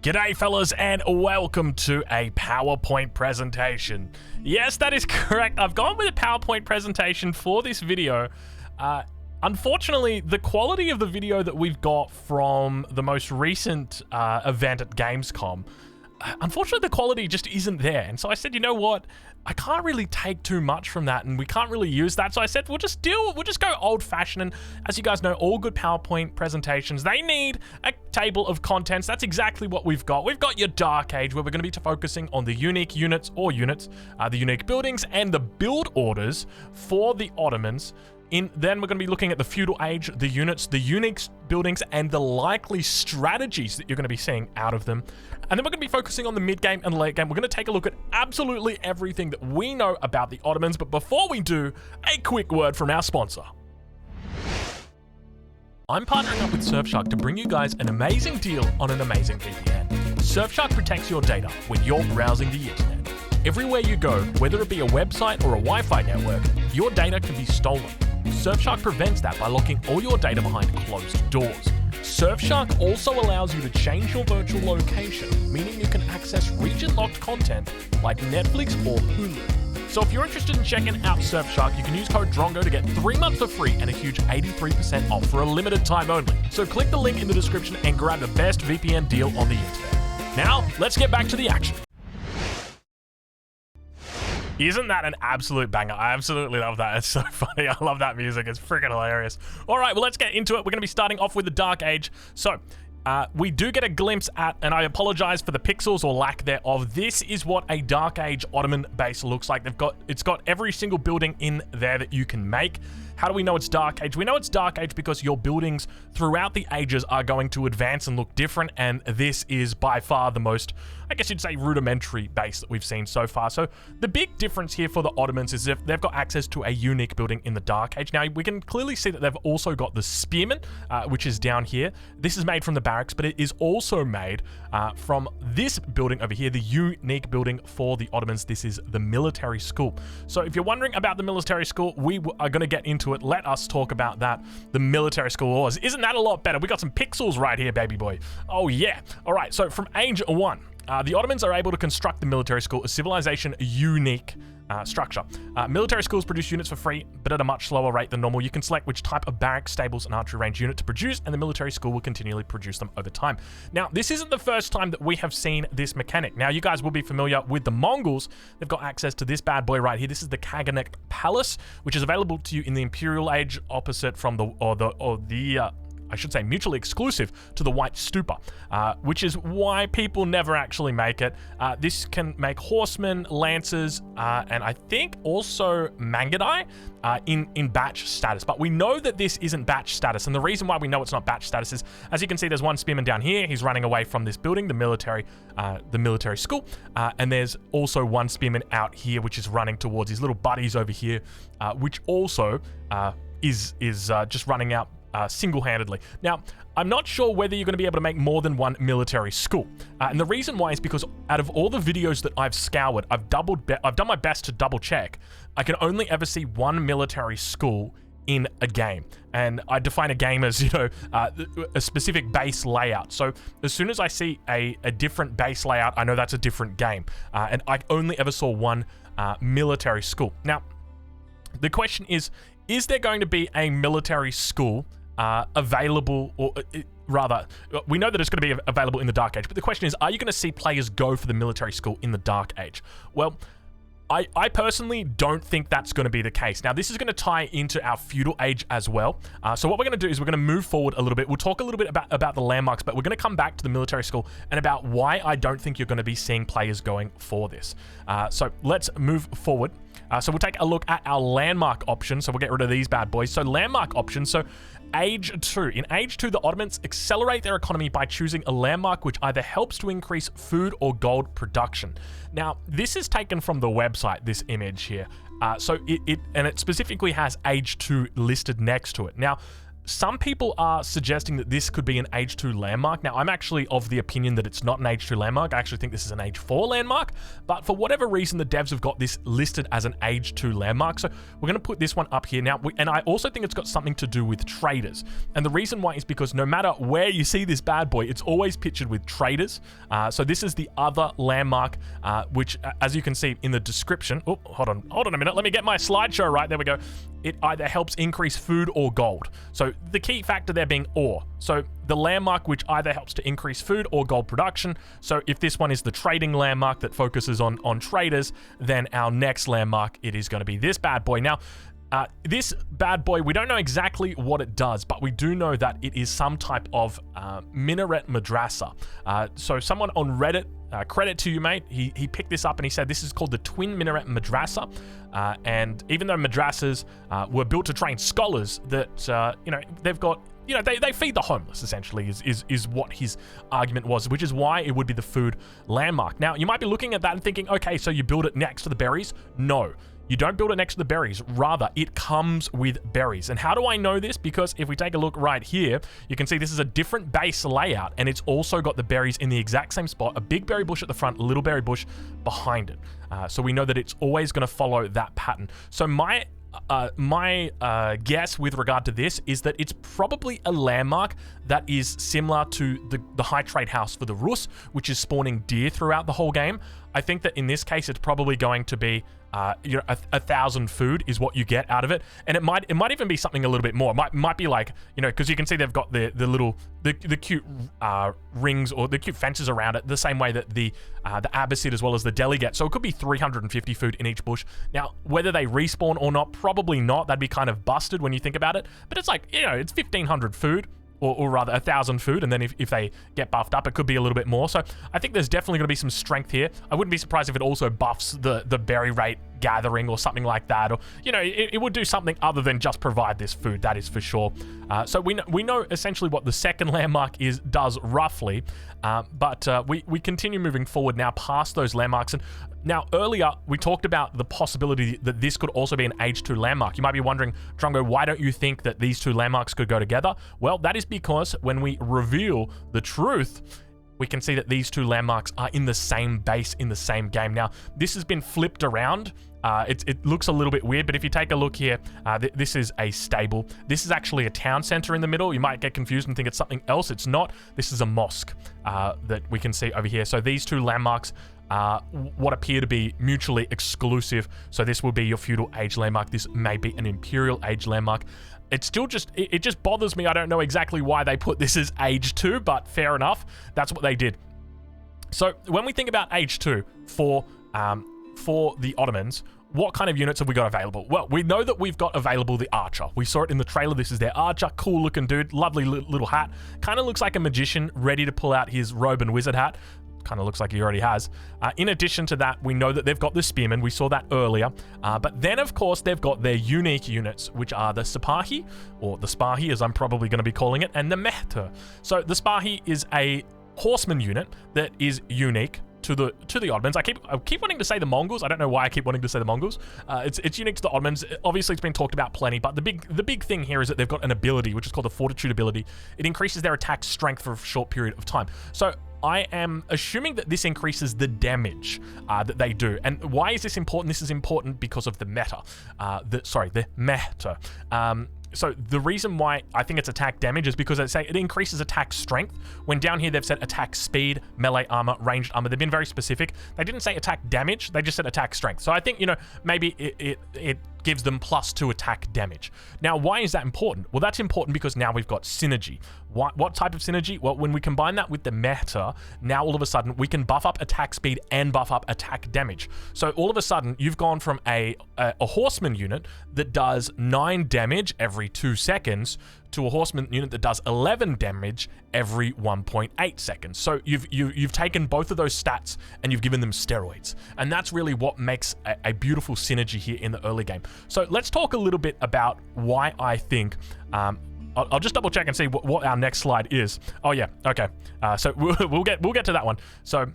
G'day fellas, and welcome to a PowerPoint presentation. Yes, that is correct. I've gone with a PowerPoint presentation for this video. Unfortunately, the quality of the video that we've got from the most recent event at Gamescom, unfortunately the quality just isn't there. And so I said, you know what? I can't really take too much from that, and we can't really use that. So I said, we'll just go old-fashioned. And as you guys know, all good PowerPoint presentations, they need a table of contents. That's exactly what we've got. We've got your Dark Age, where we're going to be focusing on the unique units, the unique buildings, and the build orders for the Ottomans. Then we're going to be looking at the Feudal Age, the units, the unique buildings, and the likely strategies that you're going to be seeing out of them. And then we're going to be focusing on the mid-game and late game. We're going to take a look at absolutely everything that we know about the Ottomans. But before we do, a quick word from our sponsor. I'm partnering up with Surfshark to bring you guys an amazing deal on an amazing VPN. Surfshark protects your data when you're browsing the internet. Everywhere you go, whether it be a website or a Wi-Fi network, your data can be stolen. Surfshark prevents that by locking all your data behind closed doors. Surfshark also allows you to change your virtual location, meaning you can access region-locked content like Netflix or Hulu. So if you're interested in checking out Surfshark, you can use code DRONGO to get 3 months for free and a huge 83% off for a limited time only. So click the link in the description and grab the best VPN deal on the internet. Now, let's get back to the action. Isn't that an absolute banger? I absolutely love that. It's so funny. I love that music. It's freaking hilarious. All right, well, let's get into it. We're going to be starting off with the Dark Age. So, we do get a glimpse at, and I apologize for the pixels or lack thereof, this is what a Dark Age Ottoman base looks like. It's got every single building in there that you can make. How do we know it's Dark Age? We know it's Dark Age because your buildings throughout the ages are going to advance and look different, and this is by far the most, I guess you'd say, rudimentary base that we've seen so far. So the big difference here for the Ottomans is if they've got access to a unique building in the Dark Age. Now, we can clearly see that they've also got the Spearman, which is down here. This is made from the barracks, but it is also made from this building over here, the unique building for the Ottomans. This is the military school. So if you're wondering about the military school, we are going to get into it. Let us talk about that. The military school wars. Isn't that a lot better? We got some pixels right here, baby boy. Oh yeah. All right. So from age 1, the Ottomans are able to construct the military school, a civilization unique structure. Military schools produce units for free, but at a much slower rate than normal. You can select which type of barracks, stables, and archery range unit to produce, and the military school will continually produce them over time. Now, this isn't the first time that we have seen this mechanic. Now, you guys will be familiar with the Mongols. They've got access to this bad boy right here. This is the Kaganek Palace, which is available to you in the Imperial Age, opposite from I should say mutually exclusive to the White Stupa, which is why people never actually make it. This can make horsemen, lancers, and I think also Mangudai in batch status. But we know that this isn't batch status, and the reason why we know it's not batch status is, as you can see, there's one spearman down here. He's running away from this building, the military school, and there's also one spearman out here, which is running towards his little buddies over here, which also is just running out single-handedly. Now, I'm not sure whether you're going to be able to make more than one military school. And the reason why is because out of all the videos that I've scoured, I've done my best to double check. I can only ever see one military school in a game. And I define a game as, a specific base layout. So as soon as I see a different base layout, I know that's a different game. And I only ever saw one military school. Now, the question is there going to be a military school available, or rather, we know that it's going to be available in the Dark Age, but the question is, are you going to see players go for the military school in the Dark Age? Well, I personally don't think that's going to be the case. Now, this is going to tie into our Feudal Age as well. So what we're going to do is we're going to move forward a little bit. We'll talk a little bit about the landmarks, but we're going to come back to the military school and about why I don't think you're going to be seeing players going for this. So let's move forward. So we'll take a look at our landmark options. So we'll get rid of these bad boys. So landmark options. So Age 2. In Age 2, the Ottomans accelerate their economy by choosing a landmark which either helps to increase food or gold production. Now, this is taken from the website, this image here. So it specifically has Age 2 listed next to it. Now, some people are suggesting that this could be an Age 2 landmark. Now, I'm actually of the opinion that it's not an Age 2 landmark. I actually think this is an Age 4 landmark, but for whatever reason, the devs have got this listed as an Age 2 landmark. So we're going to put this one up here now. And I also think it's got something to do with traders. And the reason why is because no matter where you see this bad boy, it's always pictured with traders. So this is the other landmark, which, as you can see in the description, oh, hold on a minute. Let me get my slideshow right. There we go. It either helps increase food or gold. So the key factor there being ore. So the landmark which either helps to increase food or gold production. So if this one is the trading landmark that focuses on traders, then our next landmark, it is going to be this bad boy. Now, this bad boy, we don't know exactly what it does, but we do know that it is some type of minaret madrasa. So someone on Reddit, credit to you, mate, he picked this up and he said this is called the Twin Minaret Madrasa. And even though madrasas were built to train scholars, that, they've got, they feed the homeless, essentially, is what his argument was, which is why it would be the food landmark. Now, you might be looking at that and thinking, okay, so you build it next to the berries? No. You don't build it next to the berries. Rather, it comes with berries. And how do I know this? Because if we take a look right here, you can see this is a different base layout, and it's also got the berries in the exact same spot. A big berry bush at the front, a little berry bush behind it. So we know that it's always going to follow that pattern. So my guess with regard to this is that it's probably a landmark that is similar to the high trade house for the Rus, which is spawning deer throughout the whole game. I think that in this case, it's probably going to be 1,000 food is what you get out of it, and it might even be something a little bit more. It might be like, because you can see they've got the cute rings or the cute fences around it, the same way that the Abbasid as well as the deli get. So it could be 350 food in each bush. Now, whether they respawn or not, probably not. That'd be kind of busted when you think about it. But it's like, it's 1,500 food. Or rather 1,000 food, and then if they get buffed up, it could be a little bit more. So I think there's definitely going to be some strength here. I wouldn't be surprised if it also buffs the berry rate gathering or something like that, or it would do something other than just provide this food, that is for sure. So we know essentially what the second landmark does roughly, but we continue moving forward now past those landmarks. And now earlier we talked about the possibility that this could also be an Age 2 landmark. You might be wondering, Drongo, why don't you think that these two landmarks could go together? Well, that is because when we reveal the truth, we can see that these two landmarks are in the same base in the same game. Now, this has been flipped around. It looks a little bit weird, but if you take a look here, this is a stable. This is actually a town center in the middle. You might get confused and think it's something else. It's not. This is a mosque that we can see over here. So these two landmarks what appear to be mutually exclusive. So this will be your feudal age landmark. This may be an imperial age landmark. It's still it just bothers me. I don't know exactly why they put this as Age 2, but fair enough. That's what they did. So when we think about Age 2 for the Ottomans, what kind of units have we got available? Well, we know that we've got available the Archer. We saw it in the trailer. This is their Archer. Cool looking dude. Lovely little hat. Kind of looks like a magician ready to pull out his robe and wizard hat. Kind of looks like he already has. In addition to that, we know that they've got the Spearmen. We saw that earlier. But then, of course, they've got their unique units, which are the Sipahi, or the Spahi, as I'm probably going to be calling it, and the Mehter. So the Spahi is a horseman unit that is unique to the Ottomans. I keep wanting to say the Mongols. I don't know why I keep wanting to say the Mongols. It's unique to the Ottomans. Obviously, it's been talked about plenty, but the big thing here is that they've got an ability, which is called the Fortitude ability. It increases their attack strength for a short period of time. So I am assuming that this increases the damage that they do. And why is this important? This is important because of the meta. The meta. So the reason why I think it's attack damage is because it increases attack strength. When down here they've said attack speed, melee armor, ranged armor. They've been very specific. They didn't say attack damage. They just said attack strength. So I think, maybe it gives them +2 attack damage. Now, why is that important? Well, that's important because now we've got synergy. What type of synergy? Well, when we combine that with the meta, now all of a sudden we can buff up attack speed and buff up attack damage. So all of a sudden you've gone from a horseman unit that does 9 damage every 2 seconds to a horseman unit that does 11 damage every 1.8 seconds. So you've taken both of those stats and you've given them steroids. And that's really what makes a beautiful synergy here in the early game. So let's talk a little bit about why I think I'll just double check and see what our next slide is. Oh yeah, okay. So we'll get to that one. So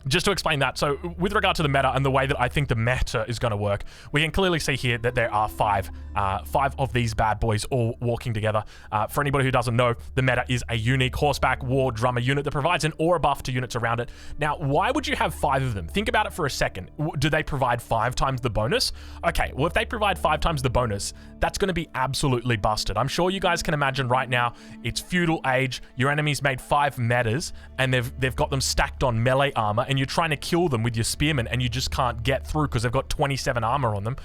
just to explain that, so with regard to the meta and the way that I think the meta is going to work, we can clearly see here that there are five of these bad boys all walking together. For anybody who doesn't know, the meta is a unique horseback war drummer unit that provides an aura buff to units around it. Now, why would you have 5 of them? Think about it for a second. Do they provide 5 times the bonus? Okay, well, if they provide 5 times the bonus, that's going to be absolutely busted. I'm sure you guys can imagine right now, it's feudal age, your enemy's made 5 metas, and they've got them stacked on melee armor, and you're trying to kill them with your spearmen, and you just can't get through because they've got 27 armor on them.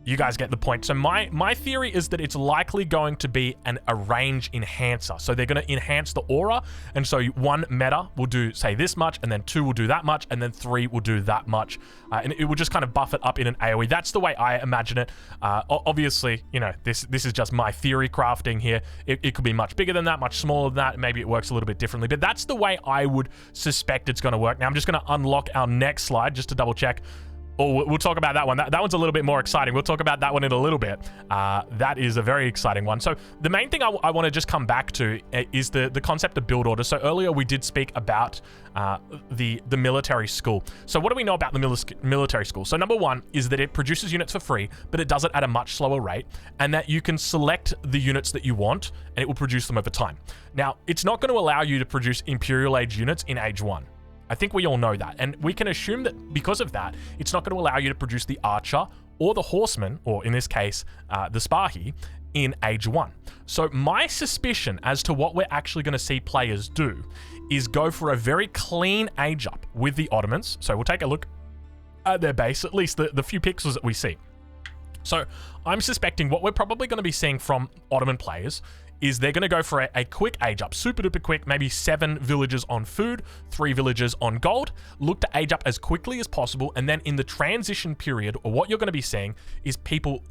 You guys get the point. So my theory is that it's likely going to be a range enhancer. So they're going to enhance the aura, and so 1 meta will do, say, this much, and then 2 will do that much, and then 3 will do that much. And it will just kind of buff it up in an AoE. That's the way I imagine it. Obviously, you know, this is just my theory crafting here. It could be much bigger than that, much smaller than that. Maybe it works a little bit differently, but that's the way I would suspect it's going to work. Now, I'm just going to unlock our next slide just to double check. Oh, we'll talk about that one. That one's a little bit more exciting. We'll talk about that one in a little bit. That is a very exciting one. So the main thing I want to just come back to is the concept of build order. So earlier we did speak about the military school. So what do we know about the military school? So number 1 is that it produces units for free, but it does it at a much slower rate, and that you can select the units that you want, and it will produce them over time. Now, it's not going to allow you to produce Imperial Age units in Age 1. I think we all know that, and we can assume that because of that, it's not going to allow you to produce the archer or the horseman, or in this case, the Spahi, in Age 1. So my suspicion as to what we're actually going to see players do is go for a very clean age up with the Ottomans. So we'll take a look at their base, at least the few pixels that we see. So I'm suspecting what we're probably going to be seeing from Ottoman players is they're going to go for a quick age up, super duper quick, maybe 7 villages on food, 3 villages on gold, look to age up as quickly as possible, and then in the transition period, or what you're going to be seeing is people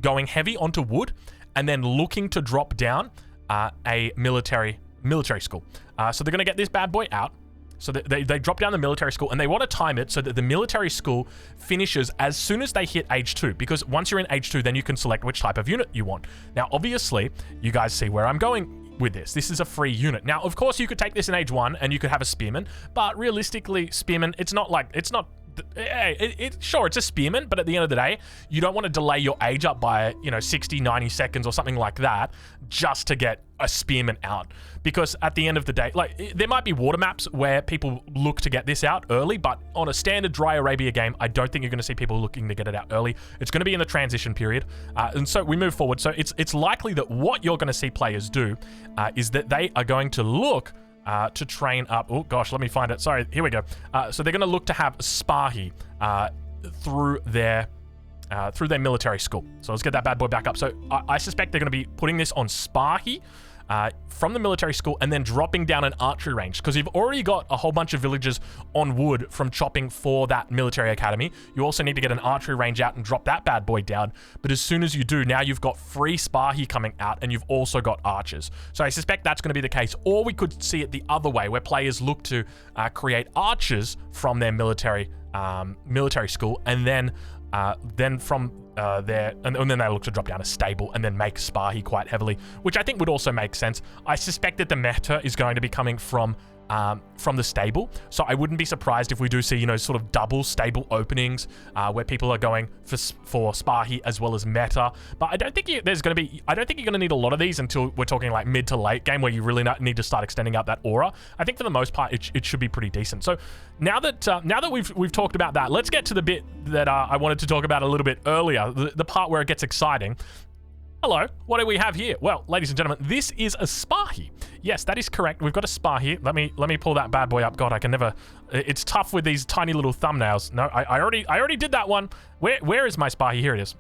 going heavy onto wood, and then looking to drop down a military school. So they're going to get this bad boy out. So they drop down the military school, and they want to time it so that the military school finishes as soon as they hit Age 2, because once you're in Age 2, then you can select which type of unit you want. Now, obviously, you guys see where I'm going with this. This is a free unit. Now, of course, you could take this in Age 1, and you could have a spearman, but realistically, spearman, sure, it's a spearman, but at the end of the day, you don't want to delay your age up by, 60, 90 seconds or something like that just to get a spearman out. Because at the end of the day, there might be water maps where people look to get this out early, but on a standard Dry Arabia game, I don't think you're going to see people looking to get it out early. It's going to be in the transition period. And so we move forward. So it's likely that what you're going to see players do is that they are going to look to train up. Oh gosh, let me find it. Sorry, here we go. So they're going to look to have Spahi through their military school. So let's get that bad boy back up. So I suspect they're going to be putting this on Spahi from the military school, and then dropping down an archery range, because you've already got a whole bunch of villages on wood from chopping for that military academy. You also need to get an archery range out and drop that bad boy down. But as soon as you do, now you've got free Spahi coming out, and you've also got archers. So I suspect that's going to be the case. Or we could see it the other way, where players look to create archers from their military school, and then from there, and then they look to drop down a stable and then make Spahi quite heavily, which I think would also make sense. I suspect that the meta is going to be coming from the stable, so I wouldn't be surprised if we do see, sort of double stable openings where people are going for Spahi as well as meta. But I don't think you're going to need a lot of these until we're talking like mid to late game, where you really need to start extending out that aura. I think for the most part it should be pretty decent. So now that we've talked about that, let's get to the bit that I wanted to talk about a little bit earlier, the part where it gets exciting. Hello, what do we have here? Well, ladies and gentlemen, this is a Spahi. Yes, that is correct. We've got a Spahi. Let me pull that bad boy up. God, I can never. It's tough with these tiny little thumbnails. No, I already did that one. Where is my Spahi? Here it is.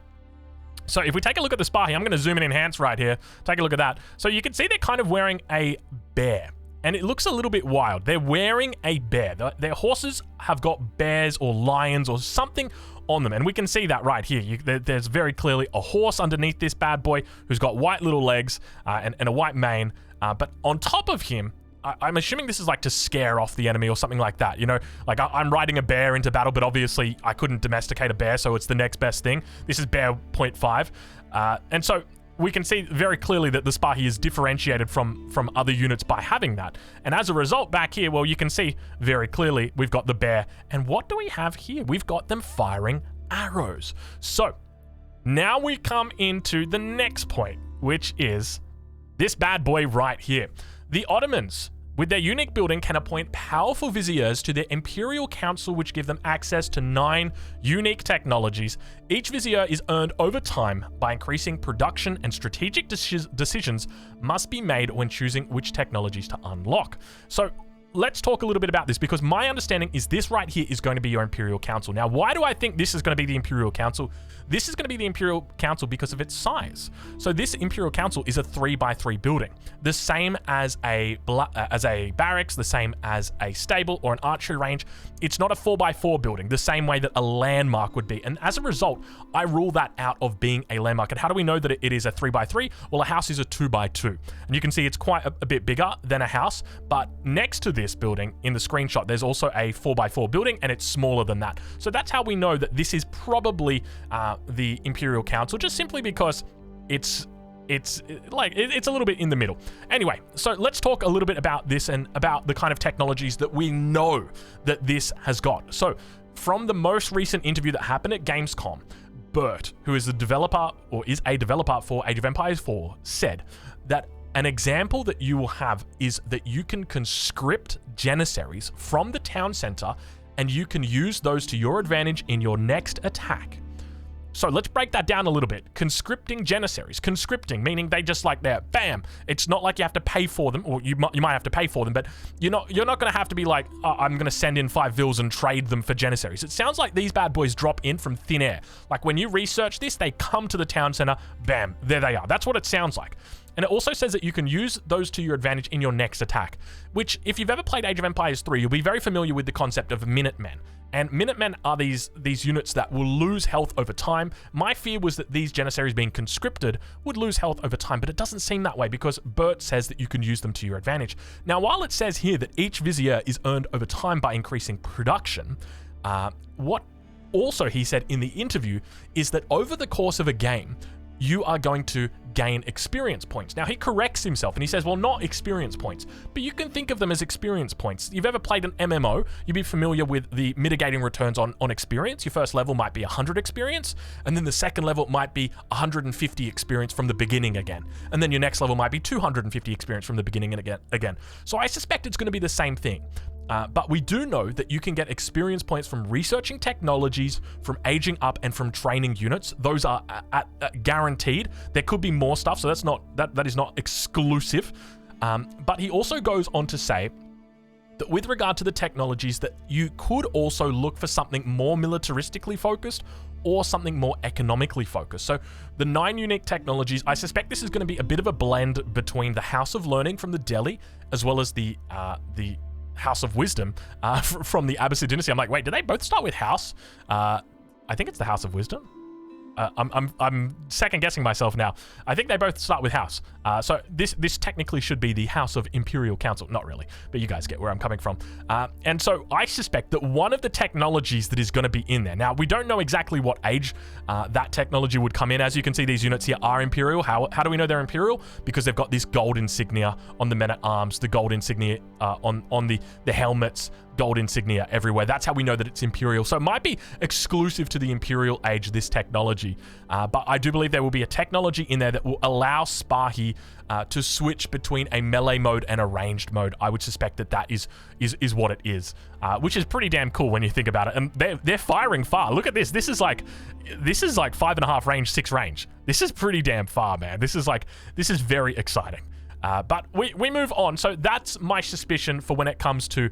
So if we take a look at the Spahi, I'm going to zoom in enhance right here. Take a look at that. So you can see they're kind of wearing a bear, and it looks a little bit wild. They're wearing a bear. Their horses have got bears or lions or something on them, and we can see that right here. There's very clearly a horse underneath this bad boy who's got white little legs and a white mane, but on top of him, I'm assuming this is like to scare off the enemy or something like that. Like I'm riding a bear into battle, but obviously I couldn't domesticate a bear, so it's the next best thing. This is bear 0.5, and so we can see very clearly that the Spahi is differentiated from other units by having that. And as a result, back here, well, you can see very clearly we've got the bear. And what do we have here? We've got them firing arrows. So now we come into the next point, which is this bad boy right here. The Ottomans, with their unique building, can appoint powerful viziers to their Imperial Council, which give them access to 9 unique technologies. Each vizier is earned over time by increasing production, and strategic decisions must be made when choosing which technologies to unlock. So let's talk a little bit about this, because my understanding is this right here is going to be your Imperial Council. Now, why do I think this is going to be the Imperial Council? This is going to be the Imperial Council because of its size. So this Imperial Council is a 3x3 building, the same as a barracks, the same as a stable or an archery range. It's not a 4x4 building, the same way that a landmark would be. And as a result, I rule that out of being a landmark. And how do we know that it is a 3x3? Well, a house is a 2x2. And you can see it's quite a bit bigger than a house, but next to this building in the screenshot, there's also a 4x4 building, and it's smaller than that. So that's how we know that this is probably the Imperial Council, just simply because it's a little bit in the middle. Anyway, so let's talk a little bit about this and about the kind of technologies that we know that this has got. So from the most recent interview that happened at Gamescom, Bert, who is the developer or is a developer for Age of Empires 4, said that an example that you will have is that you can conscript Janissaries from the town center, and you can use those to your advantage in your next attack. So let's break that down a little bit. Conscripting Janissaries. Conscripting, meaning they just like there, bam. It's not like you have to pay for them, or you might have to pay for them, but you're not going to have to be like, oh, I'm going to send in 5 vills and trade them for Janissaries. It sounds like these bad boys drop in from thin air. Like when you research this, they come to the town center, bam, there they are. That's what it sounds like. And it also says that you can use those to your advantage in your next attack, which if you've ever played Age of Empires 3, you'll be very familiar with the concept of Minutemen. And Minutemen are these units that will lose health over time. My fear was that these Janissaries being conscripted would lose health over time, but it doesn't seem that way because Bert says that you can use them to your advantage. Now, while it says here that each vizier is earned over time by increasing production, what also he said in the interview is that over the course of a game, you are going to gain experience points. Now, he corrects himself and he says, well, not experience points, but you can think of them as experience points. You've ever played an MMO, you'd be familiar with the mitigating returns on experience. Your first level might be 100 experience, and then the second level might be 150 experience from the beginning again. And then your next level might be 250 experience from the beginning and again. So I suspect it's going to be the same thing. But we do know that you can get experience points from researching technologies, from aging up, and from training units. Those are guaranteed. There could be more stuff, so that is not exclusive. But he also goes on to say that with regard to the technologies, that you could also look for something more militaristically focused or something more economically focused. So the 9 unique technologies, I suspect this is going to be a bit of a blend between the House of Learning from the Delhi as well as the House of Wisdom from the Abbasid dynasty. I'm like, wait, do they both start with house? I think it's the House of Wisdom. I'm second guessing myself now. I think they both start with house. So this technically should be the House of Imperial Council. Not really, but you guys get where I'm coming from. And so I suspect that one of the technologies that is going to be in there. Now, we don't know exactly what age that technology would come in. As you can see, these units here are Imperial. How do we know they're Imperial? Because they've got this gold insignia on the men-at-arms, the gold insignia on the helmets, gold insignia everywhere. That's how we know that it's Imperial. So it might be exclusive to the Imperial age, this technology. But I do believe there will be a technology in there that will allow Spahi to switch between a melee mode and a ranged mode. I would suspect that is what it is, which is pretty damn cool when you think about it. And they're firing far. Look at this. This is like 5.5 range, 6 range. This is pretty damn far, man. This is very exciting. But we move on. So that's my suspicion for when it comes to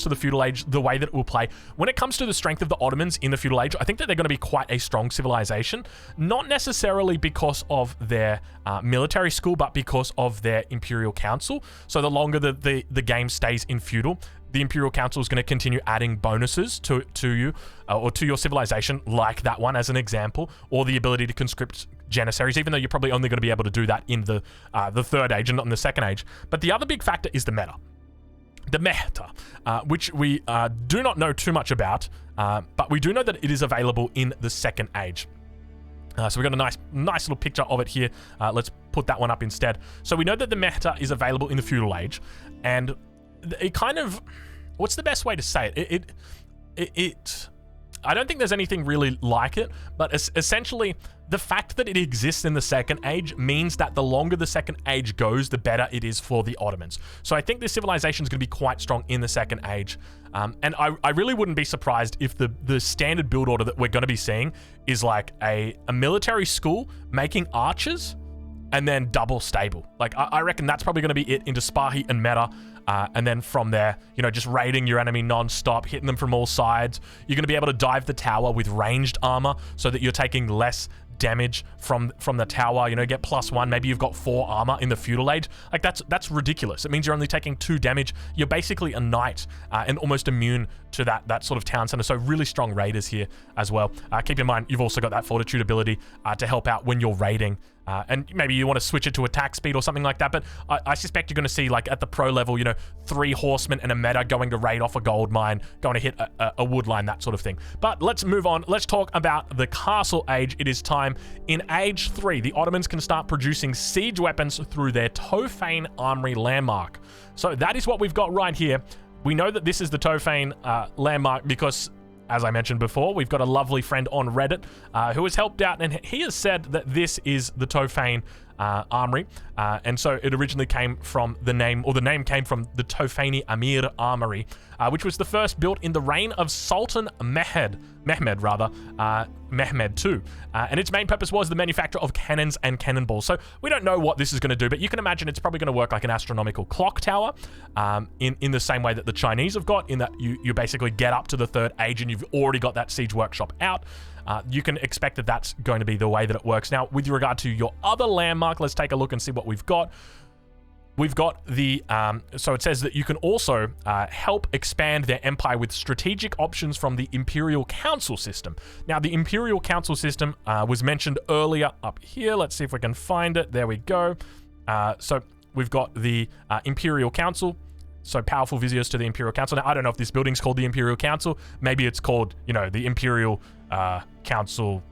the feudal age, the way that it will play. When it comes to the strength of the Ottomans in the feudal age, I think that they're going to be quite a strong civilization, not necessarily because of their military school, but because of their Imperial Council. So the longer the game stays in feudal, the Imperial Council is going to continue adding bonuses to you or to your civilization, like that one as an example, or the ability to conscript Janissaries, even though you're probably only going to be able to do that in the third age and not in the second age. But the other big factor is the meta. The meta, which we do not know too much about, but we do know that it is available in the second age. So we've got a nice little picture of it here. Let's put that one up instead. So we know that the meta is available in the feudal age, and it kind of, what's the best way to say it? I don't think there's anything really like it, but essentially the fact that it exists in the Second Age means that the longer the Second Age goes, the better it is for the Ottomans. So I think this civilization is going to be quite strong in the Second Age. And I really wouldn't be surprised if the standard build order that we're going to be seeing is like a military school making archers and then double stable. Like, I reckon that's probably going to be it into Spahi and Meta. And then from there, you know, just raiding your enemy non-stop, hitting them from all sides. You're going to be able to dive the tower with ranged armor so that you're taking less damage from the tower, you know, get +1. Maybe you've got 4 armor in the feudal age. Like, that's ridiculous. It means you're only taking 2 damage. You're basically a knight and almost immune to that sort of town center. So really strong raiders here as well. Keep in mind, you've also got that fortitude ability to help out when you're raiding. And maybe you want to switch it to attack speed or something like that. But I suspect you're going to see, like, at the pro level, you know, 3 horsemen and a meta going to raid off a gold mine, going to hit a wood line, that sort of thing. But let's move on. Let's talk about the castle age. It is time. In age 3, the Ottomans can start producing siege weapons through their Tofane Armory landmark. So that is what we've got right here. We know that this is the Tofane landmark because, as I mentioned before, we've got a lovely friend on Reddit who has helped out, and he has said that this is the Tofane Armory. And so it originally came from the name came from the Tofani Amir Armory, which was the first built in the reign of Sultan Mehmed II. And its main purpose was the manufacture of cannons and cannonballs. So we don't know what this is going to do, but you can imagine it's probably going to work like an astronomical clock tower, in the same way that the Chinese have got, in that you basically get up to the Third Age and you've already got that siege workshop out. You can expect that that's going to be the way that it works. Now, with regard to your other landmark, let's take a look and see what we've got. We've got the, so it says that you can also help expand their empire with strategic options from the Imperial Council system. Now, the Imperial Council system was mentioned earlier up here. Let's see if we can find it. There we go. So we've got the Imperial Council. So powerful viziers to the Imperial Council. Now, I don't know if this building's called the Imperial Council. Maybe it's called, you know, the Imperial Council,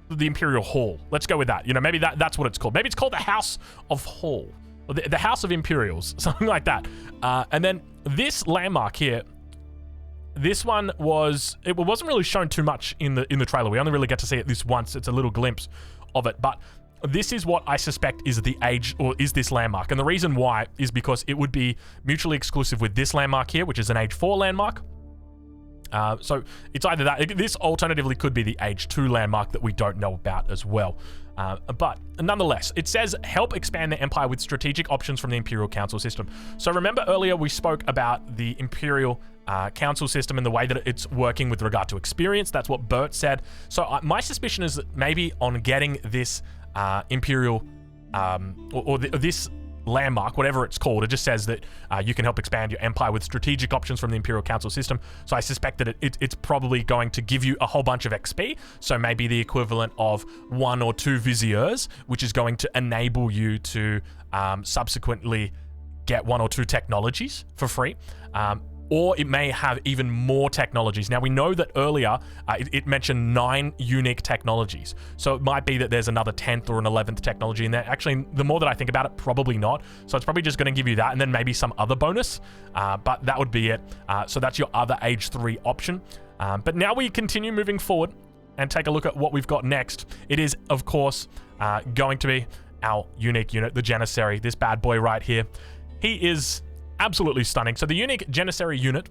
the Imperial Hall. Let's go with that. You know, maybe that's what it's called. Maybe it's called the House of Hall. The House of Imperials, something like that. And then this landmark here, this one it wasn't really shown too much in the trailer. We only really get to see it this once. It's a little glimpse of it, but this is what I suspect is the age, or is this landmark. And the reason why is because it would be mutually exclusive with this landmark here, which is an age 4 landmark. So it's either that. This alternatively could be the age 2 landmark that we don't know about as well. But nonetheless, it says help expand their empire with strategic options from the Imperial Council system. So remember earlier we spoke about the Imperial Council system and the way that it's working with regard to experience. That's what Bert said. So my suspicion is that maybe on getting this Imperial this landmark, whatever it's called, it just says that you can help expand your empire with strategic options from the Imperial Council system. So I suspect that it's probably going to give you a whole bunch of XP. So maybe the equivalent of 1 or 2 viziers, which is going to enable you to subsequently get 1 or 2 technologies for free. Or it may have even more technologies. Now, we know that earlier it mentioned 9 unique technologies. So it might be that there's another 10th or an 11th technology in there. Actually, the more that I think about it, probably not. So it's probably just going to give you that and then maybe some other bonus. But that would be it. So that's your other age 3 option. But now we continue moving forward and take a look at what we've got next. It is, of course, going to be our unique unit, the Janissary, this bad boy right here. He is absolutely stunning. So the unique Janissary unit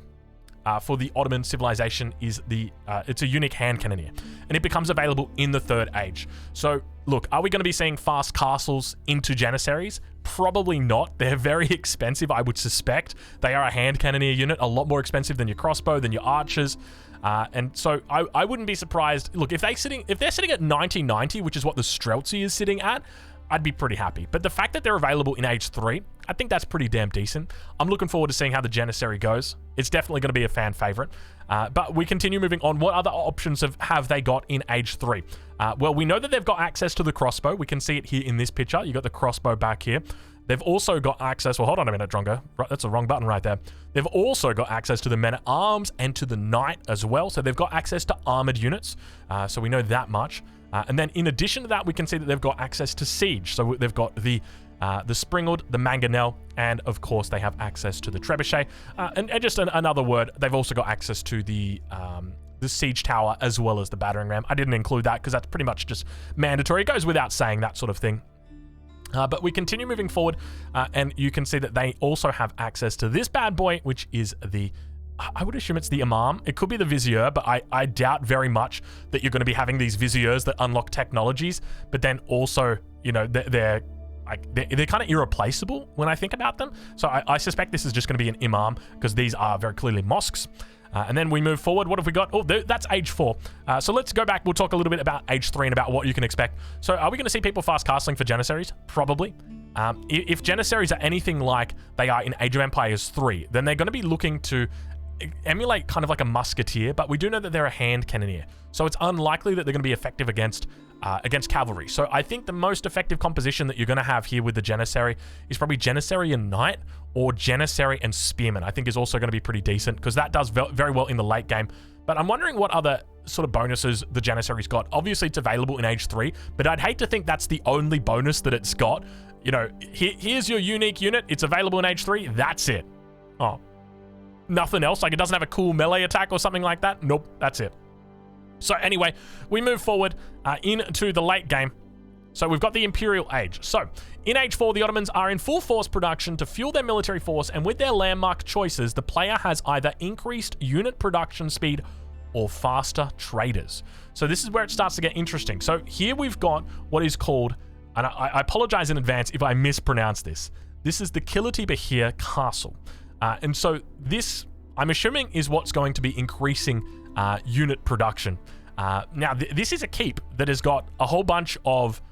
for the Ottoman civilization is it's a unique hand cannoneer, and it becomes available in the Third Age. So look, are we going to be seeing fast castles into Janissaries? Probably not. They're very expensive, I would suspect. They are a hand cannoneer unit, a lot more expensive than your crossbow, than your archers. And so I wouldn't be surprised. Look, if they're sitting at 1990, which is what the Streltsy is sitting at, I'd be pretty happy. But the fact that they're available in age 3, I think that's pretty damn decent. I'm looking forward to seeing how the Janissary goes. It's definitely going to be a fan favorite. But we continue moving on. What other options have they got in age 3? Well, we know that they've got access to the crossbow. We can see it here in this picture. You got the crossbow back here. They've also got access, well, hold on a minute, Drongo. That's the wrong button right there. They've also got access to the men-at-arms and to the knight as well. So they've got access to armored units. So we know that much. And then in addition to that, we can see that they've got access to siege. So they've got the Springald, the Mangonel, and of course they have access to the Trebuchet. And just another word, they've also got access to the siege tower as well as the battering ram. I didn't include that because that's pretty much just mandatory. It goes without saying, that sort of thing. But we continue moving forward, and you can see that they also have access to this bad boy, which is the, I would assume it's the Imam. It could be the Vizier, but I doubt very much that you're going to be having these Viziers that unlock technologies, but then also, you know, they're kind of irreplaceable when I think about them. So I suspect this is just going to be an Imam, because these are very clearly mosques. And then we move forward. What have we got? Oh, that's age 4. So let's go back. We'll talk a little bit about age 3 and about what you can expect. So are we going to see people fast castling for Janissaries? Probably. If Janissaries are anything like they are in Age of Empires 3, then they're going to be looking to emulate kind of like a musketeer, but we do know that they're a hand cannoneer. So it's unlikely that they're going to be effective against cavalry. So I think the most effective composition that you're going to have here with the Janissary is probably Janissary and Knight, or Janissary and Spearman. I think is also going to be pretty decent, because that does very well in the late game. But I'm wondering what other sort of bonuses the Janissary's got. Obviously, it's available in Age 3, but I'd hate to think that's the only bonus that it's got. You know, here's your unique unit. It's available in Age 3. That's it. Oh, nothing else? Like, it doesn't have a cool melee attack or something like that? Nope, that's it. So anyway, we move forward into the late game. So we've got the Imperial Age. So in Age 4, the Ottomans are in full force production to fuel their military force, and with their landmark choices, the player has either increased unit production speed or faster traders. So this is where it starts to get interesting. So here we've got what is called, and I apologize in advance if I mispronounce this. This is the Kiliti Bahir Castle. And so this, I'm assuming, is what's going to be increasing unit production. Now, this is a keep that has got a whole bunch of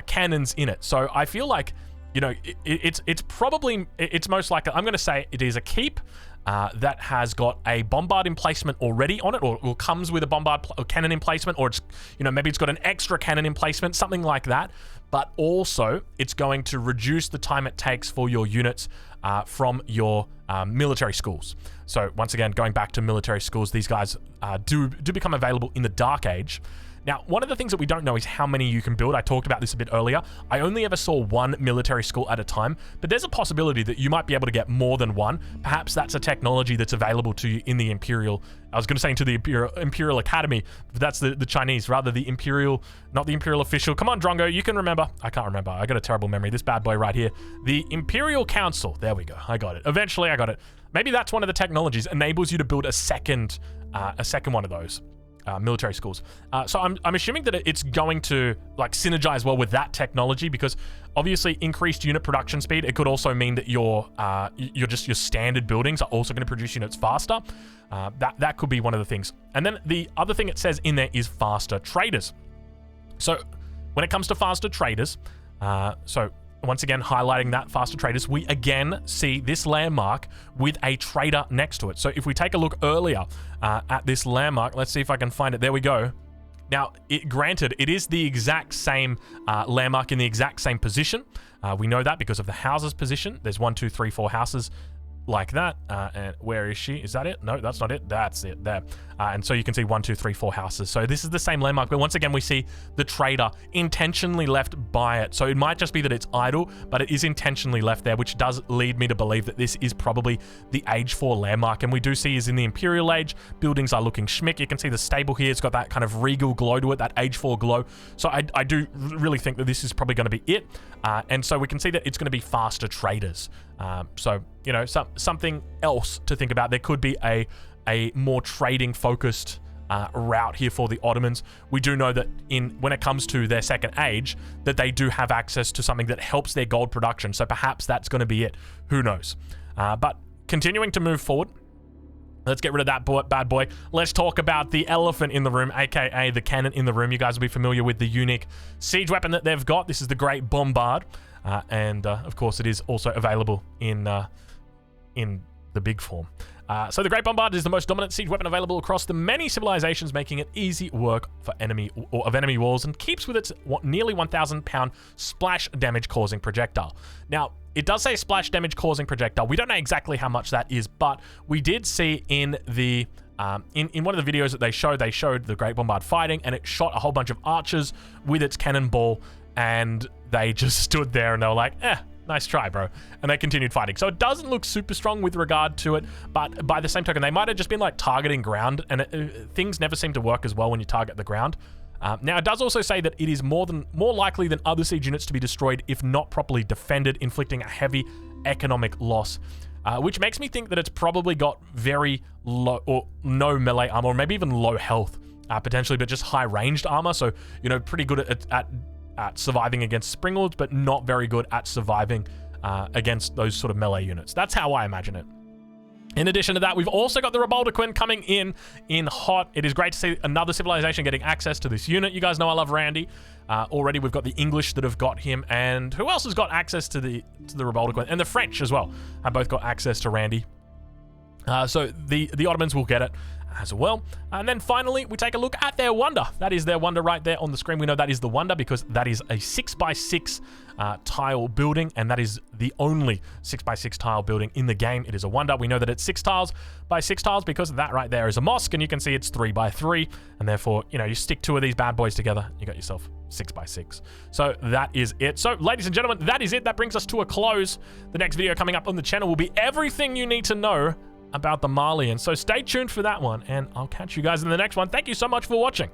cannons in it. So I feel like, you know, it's probably, it's most likely, I'm going to say it is a keep that has got a bombard emplacement already on it, or comes with a bombard or cannon emplacement, or it's, you know, maybe it's got an extra cannon emplacement, something like that. But also, it's going to reduce the time it takes for your units from your military schools. So once again, going back to military schools, these guys do become available in the Dark Age. Now, one of the things that we don't know is how many you can build. I talked about this a bit earlier. I only ever saw one military school at a time, but there's a possibility that you might be able to get more than one. Perhaps that's a technology that's available to you in the Imperial. I was going to say into the Imperial Academy, but that's the Chinese, rather the Imperial, not the Imperial official. Come on, Drongo, you can remember. I can't remember. I got a terrible memory. This bad boy right here. The Imperial Council. There we go. I got it. Eventually, I got it. Maybe that's one of the technologies, enables you to build a second one of those. Military schools. So I'm assuming that it's going to like synergize well with that technology, because obviously increased unit production speed, it could also mean that your standard buildings are also going to produce units faster. That could be one of the things. And then the other thing it says in there is faster traders. So when it comes to faster traders, so once again, highlighting that faster traders, we again see this landmark with a trader next to it. So if we take a look earlier at this landmark, let's see if I can find it. There we go. Now, granted, it is the exact same landmark in the exact same position. We know that because of the houses position. There's 1, 2, 3, 4 houses like that. And where is she? Is that it? No, that's not it. That's it there. And so you can see 1, 2, 3, 4 houses. So this is the same landmark, but once again, we see the trader intentionally left by it. So it might just be that it's idle, but it is intentionally left there, which does lead me to believe that this is probably the Age 4 landmark. And we do see is in the Imperial Age, buildings are looking schmick. You can see the stable here. It's got that kind of regal glow to it, that Age 4 glow. So I do really think that this is probably going to be it. And so we can see that it's going to be faster traders. So, you know, something else to think about. There could be a more trading focused route here for the Ottomans. We do know that when it comes to their second age, that they do have access to something that helps their gold production. So perhaps that's going to be it. Who knows? But continuing to move forward, let's get rid of that bad boy. Let's talk about the elephant in the room, aka the cannon in the room. You guys will be familiar with the unique siege weapon that they've got. This is the Great Bombard. And of course, it is also available in the big form. So the Great Bombard is the most dominant siege weapon available across the many civilizations, making it easy work for enemy walls, and keeps with its nearly 1,000 pound splash damage causing projectile. Now, it does say splash damage causing projectile. We don't know exactly how much that is, but we did see in the In one of the videos that they showed the Great Bombard fighting, and it shot a whole bunch of archers with its cannonball, and they just stood there and they were like, nice try, bro. And they continued fighting. So it doesn't look super strong with regard to it, but by the same token, they might have just been like targeting ground, and things never seem to work as well when you target the ground. Now, it does also say that it is more likely than other siege units to be destroyed if not properly defended, inflicting a heavy economic loss, which makes me think that it's probably got very low or no melee armor, or maybe even low health, potentially, but just high ranged armor. So, you know, pretty good at surviving against Springalds, but not very good at surviving against those sort of melee units. That's how I imagine it. In addition to that, we've also got the Rebaldequin coming in hot. It is great to see another civilization getting access to this unit. You guys know I love Randy. Already we've got the English that have got him, and who else has got access to the Rebaldequin? And the French as well have both got access to Randy. So the Ottomans will get it as well. And then finally, we take a look at their wonder. That is their wonder right there on the screen. We know that is the wonder because that is a 6x6 tile building, and that is the only 6x6 tile building in the game. It is a wonder. We know that it's 6 tiles by 6 tiles because that right there is a mosque, and you can see it's 3x3, and therefore, you know, you stick 2 of these bad boys together, you got yourself 6x6. So that is it. So, ladies and gentlemen, that is it. That brings us to a close. The next video coming up on the channel will be everything you need to know about the Malians. So stay tuned for that one, and I'll catch you guys in the next one. Thank you so much for watching.